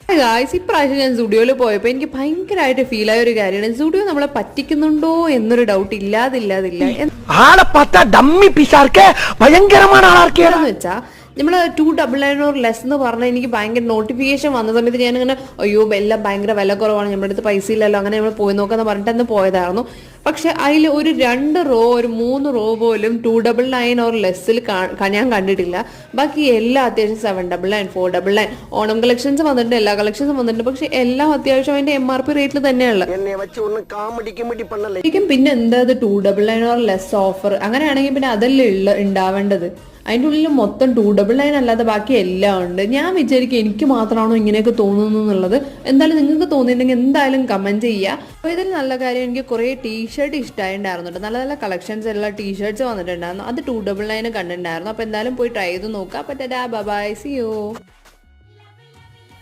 Guys, ഇപ്രാവശ്യം ഞാൻ സ്റ്റുഡിയോയിൽ പോയപ്പോൾ എനിക്ക് ഭയങ്കരമായിട്ട് ഫീൽ ആയ ഒരു കാര്യമാണ്, സ്റ്റുഡിയോ നമ്മളെ പറ്റിക്കുന്നുണ്ടോ എന്നൊരു ഡൗട്ട് ഇല്ലാതില്ല. എന്താണെന്ന് വെച്ചാൽ നമ്മൾ 299 ഓർ ലെസ് എന്ന് പറഞ്ഞാൽ എനിക്ക് ഭയങ്കര നോട്ടിഫിക്കേഷൻ വന്ന സമയത്ത് ഞാനിങ്ങനെ അയ്യോ എല്ലാം ഭയങ്കര വില കുറവാണ്, നമ്മുടെ അടുത്ത് പൈസ ഇല്ലല്ലോ, അങ്ങനെ നമ്മൾ പോയി നോക്കാന്ന് പറഞ്ഞിട്ട് അന്ന് പോയതായിരുന്നു. പക്ഷെ അതിൽ ഒരു 2 റോ ഒരു 3 റോ പോലും 299 ഓർ ലെസ്സിൽ ഞാൻ കണ്ടിട്ടില്ല. ബാക്കി എല്ലാം അത്യാവശ്യം 799 499 ഓണം കളക്ഷൻസ് വന്നിട്ടുണ്ട്, എല്ലാ കളക്ഷൻസും വന്നിട്ടുണ്ട്. പക്ഷെ എല്ലാം അത്യാവശ്യം അതിന്റെ MRP റേറ്റിൽ തന്നെയുള്ള. പിന്നെ എന്താ 299 ഓർ ലെസ് ഓഫർ, അങ്ങനെയാണെങ്കിൽ പിന്നെ അതല്ലേ ഉണ്ടാവേണ്ടത്. അതിൻ്റെ ഉള്ളിൽ മൊത്തം 299 അല്ലാതെ ബാക്കി എല്ലാം ഉണ്ട്. ഞാൻ വിചാരിക്കും എനിക്ക് മാത്രമാണോ ഇങ്ങനെയൊക്കെ തോന്നുന്നു എന്നുള്ളത്. എന്തായാലും നിങ്ങൾക്ക് തോന്നിയിട്ടുണ്ടെങ്കിൽ എന്തായാലും കമന്റ് ചെയ്യുക. അപ്പോൾ ഇതിൽ നല്ല കാര്യം, എനിക്ക് കുറേ ടീഷർട്ട് ഇഷ്ടമായിട്ടുണ്ടായിരുന്നുണ്ട്, നല്ല നല്ല കളക്ഷൻസ് എല്ലാ ടീഷർട്ട്സ് വന്നിട്ടുണ്ടായിരുന്നു. അത് 299 കണ്ടിട്ടുണ്ടായിരുന്നു. അപ്പോൾ എന്തായാലും പോയി ട്രൈ ചെയ്ത് നോക്കുക. അപ്പോൾ tata bye bye, see U.